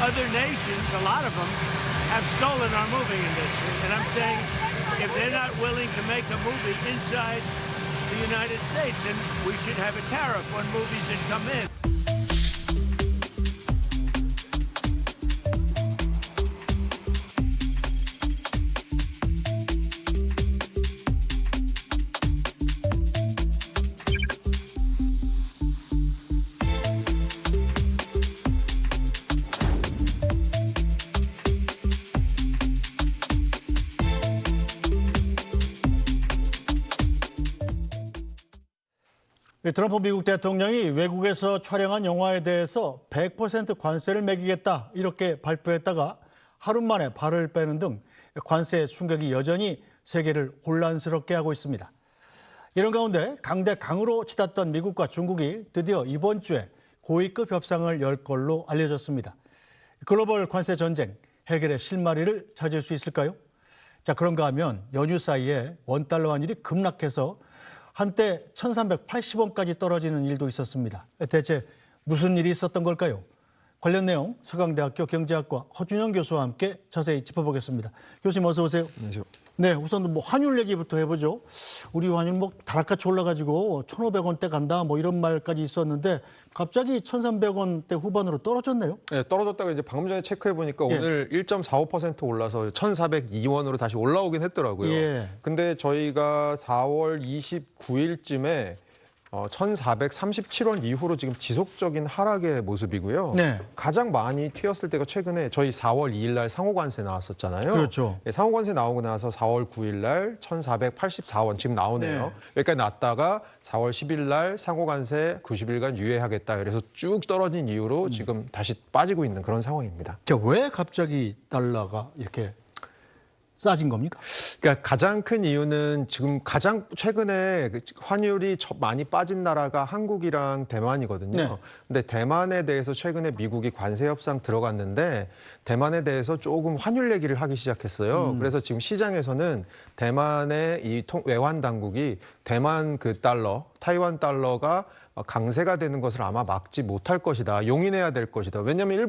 other nations, a lot of them, have stolen our movie industry. And I'm saying if they're not willing to make a movie inside the United States, then we should have a tariff on movies that come in. 트럼프 미국 대통령이 외국에서 촬영한 영화에 대해서 100% 관세를 매기겠다 이렇게 발표했다가 하루 만에 발을 빼는 등 관세 충격이 여전히 세계를 혼란스럽게 하고 있습니다. 이런 가운데 강대강으로 치닫던 미국과 중국이 드디어 이번 주에 고위급 협상을 열 걸로 알려졌습니다. 글로벌 관세 전쟁 해결의 실마리를 찾을 수 있을까요? 자, 그런가 하면 연휴 사이에 원달러 환율이 급락해서 한때 1,380원까지 떨어지는 일도 있었습니다. 대체 무슨 일이 있었던 걸까요? 관련 내용 서강대학교 경제학과 허준영 교수와 함께 자세히 짚어보겠습니다. 교수님 어서 오세요. 안녕하세요. 네, 우선 환율 얘기부터 해보죠. 우리 환율 다락같이 올라가지고 1,500원대 간다 이런 말까지 있었는데 갑자기 1,300원대 후반으로 떨어졌네요. 네, 떨어졌다가 이제 방금 전에 체크해 보니까 오늘 1.45% 올라서 1,402원으로 다시 올라오긴 했더라고요. 근데 저희가 4월 29일쯤에 1,437원 이후로 지금 지속적인 하락의 모습이고요. 네. 가장 많이 튀었을 때가 최근에 저희 4월 2일 날 상호관세 나왔었잖아요. 그렇죠. 네, 상호관세 나오고 나서 4월 9일 날 1,484원 지금 나오네요. 여기까지 났다가 4월 10일 날 상호관세 90일간 유예하겠다. 그래서 쭉 떨어진 이후로 지금 다시 빠지고 있는 그런 상황입니다. 자, 왜 갑자기 달러가 이렇게 싸진 겁니까? 그러니까 가장 큰 이유는 지금 가장 최근에 환율이 많이 빠진 나라가 한국이랑 대만이거든요. 네. 근데 대만에 대해서 최근에 미국이 관세 협상 들어갔는데 대만에 대해서 조금 환율 얘기를 하기 시작했어요. 그래서 지금 시장에서는 대만의 이 외환 당국이 대만 그 달러, 타이완 달러가 강세가 되는 것을 아마 막지 못할 것이다. 용인해야 될 것이다. 왜냐하면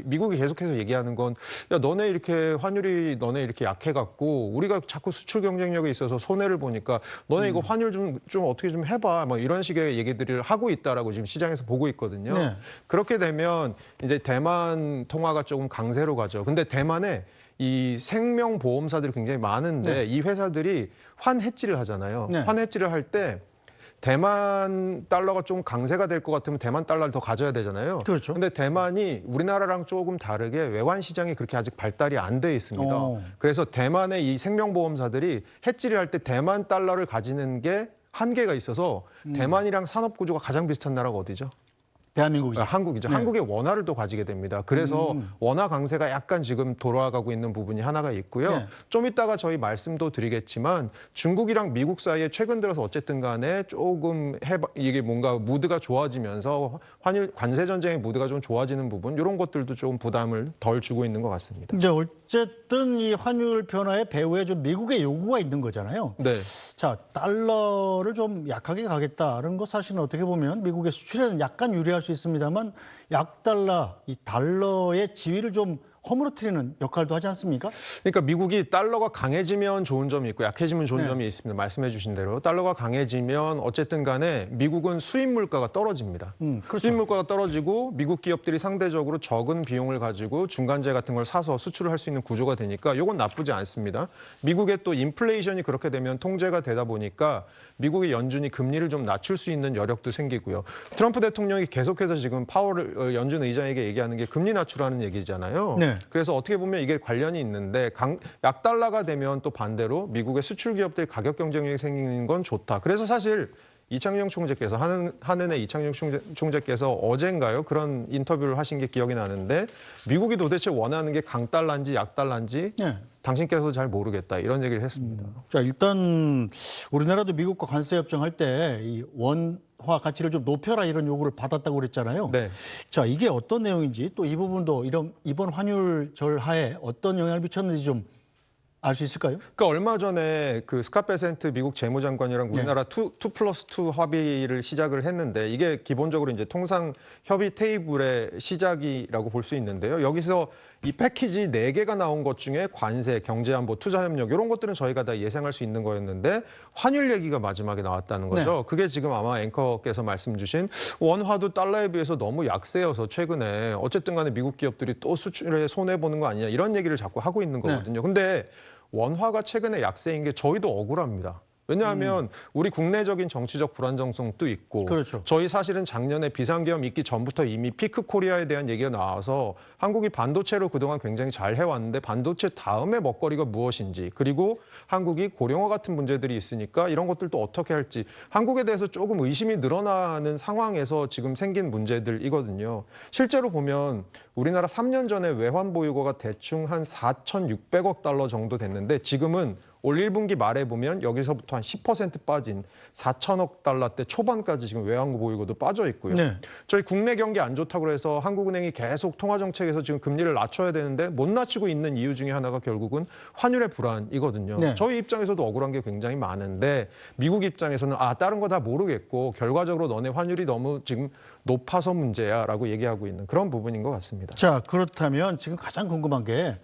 미국이 계속해서 얘기하는 건 야, 너네 이렇게 환율이 너네 이렇게 약해갖고 우리가 자꾸 수출 경쟁력에 있어서 손해를 보니까 너네 이거 환율 좀 어떻게 좀 해봐. 이런 식의 얘기들을 하고 있다라고 지금 시장에서 보고 있거든요. 네. 그렇게 되면 이제 대만 통화가 조금 강세로 가죠. 근데 대만에 이 생명보험사들이 굉장히 많은데 이 회사들이 환해지를 하잖아요. 환해지를 할 때 대만 달러가 좀 강세가 될 것 같으면 대만 달러를 더 가져야 되잖아요. 그렇죠. 근데 대만이 우리나라랑 조금 다르게 외환 시장이 그렇게 아직 발달이 안 돼 있습니다. 그래서 대만의 이 생명보험사들이 해지를 할 때 대만 달러를 가지는 게 한계가 있어서 대만이랑 산업 구조가 가장 비슷한 나라가 어디죠? 대한민국이죠. 한국이죠. 네. 한국의 원화를 또 가지게 됩니다. 그래서 원화 강세가 약간 지금 돌아가고 있는 부분이 하나가 있고요. 네. 좀 이따가 저희 말씀도 드리겠지만 중국이랑 미국 사이에 최근 들어서 어쨌든 간에 조금 이게 뭔가 무드가 좋아지면서 환율 관세 전쟁의 무드가 좀 좋아지는 부분 이런 것들도 좀 부담을 덜 주고 있는 것 같습니다. 이제 어쨌든 이 환율 변화의 배후에 좀 미국의 요구가 있는 거잖아요. 네. 자, 달러를 좀 약하게 가겠다는 거 사실은 어떻게 보면 미국의 수출에는 약간 유리할 수 있습니다만 약달러, 이 달러의 지위를 좀 허물어뜨리는 역할도 하지 않습니까? 그러니까 미국이 달러가 강해지면 좋은 점이 있고 약해지면 좋은 점이 있습니다. 말씀해 주신 대로 달러가 강해지면 어쨌든 간에 미국은 수입 물가가 떨어집니다. 그렇죠. 수입 물가가 떨어지고 미국 기업들이 상대적으로 적은 비용을 가지고 중간재 같은 걸 사서 수출을 할 수 있는 구조가 되니까 이건 나쁘지 않습니다. 미국의 또 인플레이션이 그렇게 되면 통제가 되다 보니까 미국의 연준이 금리를 좀 낮출 수 있는 여력도 생기고요. 트럼프 대통령이 계속해서 지금 파월 연준 의장에게 얘기하는 게 금리 낮추라는 얘기잖아요. 네. 그래서 어떻게 보면 이게 관련이 있는데 약달러가 되면 또 반대로 미국의 수출 기업들이 가격 경쟁력이 생기는 건 좋다. 그래서 사실 이창용 총재께서 한은의 이창용 총재께서 어젠가요 그런 인터뷰를 하신 게 기억이 나는데 미국이 도대체 원하는 게 강달러인지 약달러인지 당신께서도 잘 모르겠다 이런 얘기를 했습니다. 자, 일단 우리나라도 미국과 관세 협정할 때 이 원화 가치를 좀 높여라 이런 요구를 받았다고 그랬잖아요. 네. 자, 이게 어떤 내용인지 또 이 부분도 이번 환율 절하에 어떤 영향을 미쳤는지 좀 알 수 있을까요? 그러니까 얼마 전에 그 스캇 베센트 미국 재무장관이랑 우리나라 2+2 합의를 시작을 했는데 이게 기본적으로 이제 통상 협의 테이블의 시작이라고 볼 수 있는데요. 여기서 이 패키지 4개가 나온 것 중에 관세, 경제안보, 투자협력 이런 것들은 저희가 다 예상할 수 있는 거였는데 환율 얘기가 마지막에 나왔다는 거죠. 네. 그게 지금 아마 앵커께서 말씀 주신 원화도 달러에 비해서 너무 약세여서 최근에 어쨌든 간에 미국 기업들이 또 수출에 손해보는 거 아니냐 이런 얘기를 자꾸 하고 있는 거거든요. 근데 원화가 최근에 약세인 게 저희도 억울합니다. 왜냐하면 우리 국내적인 정치적 불안정성도 있고 그렇죠. 저희 사실은 작년에 비상계엄 있기 전부터 이미 피크 코리아에 대한 얘기가 나와서 한국이 반도체로 그동안 굉장히 잘 해왔는데 반도체 다음에 먹거리가 무엇인지 그리고 한국이 고령화 같은 문제들이 있으니까 이런 것들도 어떻게 할지 한국에 대해서 조금 의심이 늘어나는 상황에서 지금 생긴 문제들이거든요. 실제로 보면 우리나라 3년 전에 외환 보유고가 대충 한 4,600억 달러 정도 됐는데 지금은 올 1분기 말에 보면 여기서부터 한 10% 빠진 4천억 달러대 초반까지 지금 외환 보유고도 빠져 있고요. 네. 저희 국내 경기 안 좋다고 해서 한국은행이 계속 통화정책에서 지금 금리를 낮춰야 되는데 못 낮추고 있는 이유 중에 하나가 결국은 환율의 불안이거든요. 네. 저희 입장에서도 억울한 게 굉장히 많은데 미국 입장에서는 다른 거 다 모르겠고 결과적으로 너네 환율이 너무 지금 높아서 문제야라고 얘기하고 있는 그런 부분인 것 같습니다. 자, 그렇다면 지금 가장 궁금한 게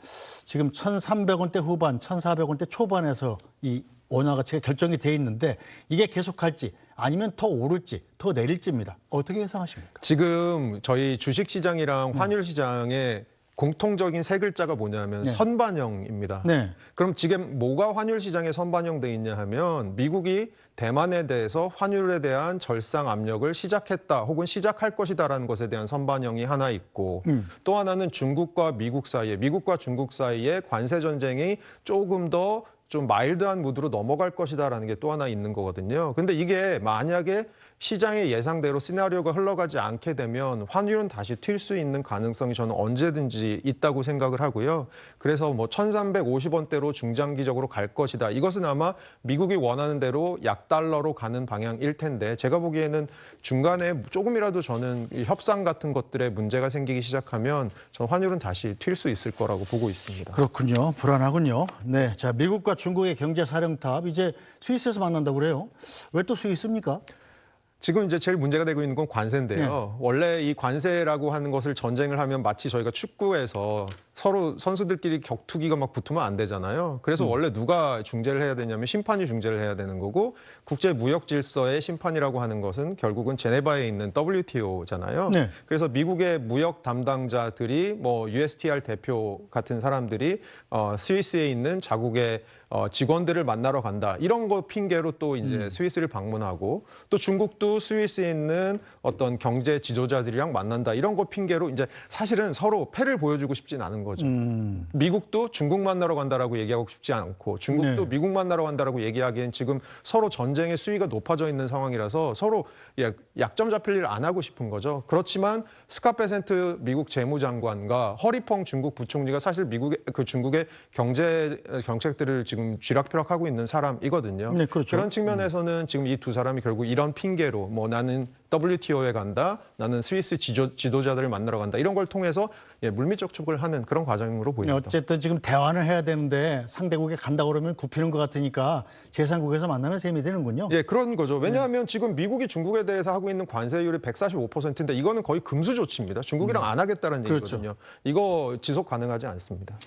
지금 1,300원대 후반, 1,400원대 초반에서 이 원화 가치가 결정이 돼 있는데 이게 계속할지 아니면 더 오를지 더 내릴지입니다. 어떻게 예상하십니까? 지금 저희 주식시장이랑 환율시장의 공통적인 세 글자가 뭐냐면 네. 선반영입니다. 네. 그럼 지금 뭐가 환율 시장에 선반영돼 있냐 하면 미국이 대만에 대해서 환율에 대한 절상 압력을 시작했다 혹은 시작할 것이다라는 것에 대한 선반영이 하나 있고 또 하나는 중국과 미국 사이에 미국과 중국 사이에 관세 전쟁이 조금 더 좀 마일드한 무드로 넘어갈 것이다라는 게 또 하나 있는 거거든요. 근데 이게 만약에 시장의 예상대로 시나리오가 흘러가지 않게 되면 환율은 다시 튈 수 있는 가능성이 저는 언제든지 있다고 생각을 하고요. 그래서 뭐 1,350원대로 중장기적으로 갈 것이다. 이것은 아마 미국이 원하는 대로 약달러로 가는 방향일 텐데 제가 보기에는 중간에 조금이라도 저는 이 협상 같은 것들에 문제가 생기기 시작하면 저는 환율은 다시 튈 수 있을 거라고 보고 있습니다. 그렇군요. 불안하군요. 네, 자 미국과 중국의 경제 사령탑 이제 스위스에서 만난다고 그래요. 왜 또 스위스입니까? 지금 이제 제일 문제가 되고 있는 건 관세인데요. 원래 이 관세라고 하는 것을 전쟁을 하면 마치 저희가 축구에서 서로 선수들끼리 격투기가 막 붙으면 안 되잖아요. 그래서 원래 누가 중재를 해야 되냐면 심판이 중재를 해야 되는 거고 국제무역질서의 심판이라고 하는 것은 결국은 제네바에 있는 WTO잖아요. 네. 그래서 미국의 무역 담당자들이 뭐 USTR 대표 같은 사람들이 스위스에 있는 자국의 직원들을 만나러 간다. 이런 거 핑계로 또 이제 스위스를 방문하고 또 중국도 스위스에 있는 어떤 경제 지도자들이랑 만난다. 이런 거 핑계로 이제 사실은 서로 패를 보여주고 싶진 않은 거죠. 미국도 중국 만나러 간다라고 얘기하고 싶지 않고 중국도 네. 미국 만나러 간다라고 얘기하기엔 지금 서로 전쟁의 수위가 높아져 있는 상황이라서 서로 약점 잡힐 일 안 하고 싶은 거죠. 그렇지만 스캇 베센트 미국 재무장관과 허리펑 중국 부총리가 사실 미국의 그 중국의 경제 정책들을 지금 쥐락펴락하고 있는 사람이거든요. 네, 그렇죠. 그런 측면에서는 지금 이 두 사람이 결국 이런 핑계로 뭐 나는 WTO에 간다, 나는 스위스 지도자들을 만나러 간다 이런 걸 통해서 물밑 접촉을 하는 그런 과정으로 보입니다. 어쨌든 지금 대화는 해야 되는데 상대국에 간다 그러면 굽히는 것 같으니까 제3국에서 만나는 셈이 되는군요. 예, 그런 거죠. 왜냐하면 지금 미국이 중국에 대해서 하고 있는 관세율이 145%인데 이거는 거의 금수 조치입니다. 중국이랑 안 하겠다는 그렇죠. 얘기거든요. 이거 지속 가능하지 않습니다.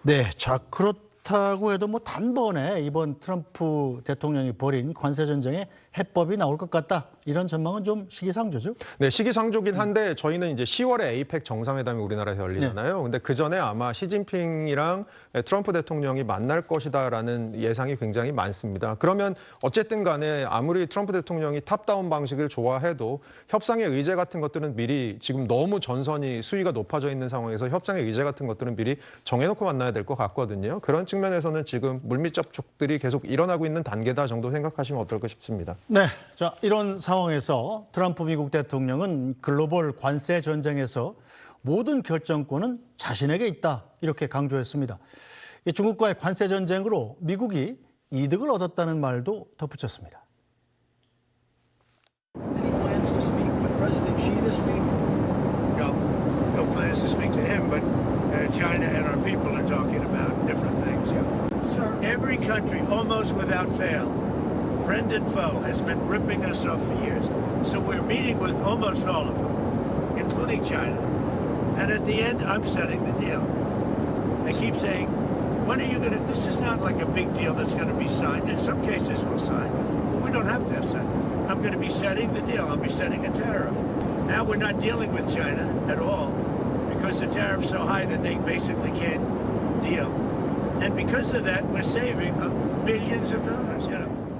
네, 자 그렇다고 해도 뭐 단번에 이번 트럼프 대통령이 벌인 관세 전쟁에 해법이 나올 것 같다 이런 전망은 좀 시기상조죠. 네, 시기상조긴 한데 저희는 이제 10월에 에이펙 정상회담이 우리나라에서 열리잖아요. 근데 그 전에 아마 시진핑이랑 트럼프 대통령이 만날 것이다라는 예상이 굉장히 많습니다. 그러면 어쨌든 간에 아무리 트럼프 대통령이 탑다운 방식을 좋아해도 협상의 의제 같은 것들은 미리 지금 너무 전선이 수위가 높아져 있는 상황에서 협상의 의제 같은 것들은 미리 정해놓고 만나야 될 것 같거든요. 그런 측면에서는 지금 물밑 접촉들이 계속 일어나고 있는 단계다 정도 생각하시면 어떨까 싶습니다. 네, 자 이런 상황에서 트럼프 미국 대통령은 글로벌 관세 전쟁에서 모든 결정권은 자신에게 있다 이렇게 강조했습니다. 이 중국과의 관세 전쟁으로 미국이 이득을 얻었다는 말도 덧붙였습니다. Any plans to speak with President Xi this week? No plans to speak to him, but China and our people are talking about different things. Yeah. So country, almost without fail, friend and foe, has been ripping us off for years. So we're meeting with almost all of them, including China. And at the end, I'm setting the deal. They keep saying, when are you going to, this is not like a big deal that's going to be signed. In some cases, we'll sign. But we don't have to have signed. I'm going to be setting the deal. I'll be setting a tariff. Now we're not dealing with China at all because the tariff's so high that they basically can't deal. And because of that, we're saving billions of dollars, you know.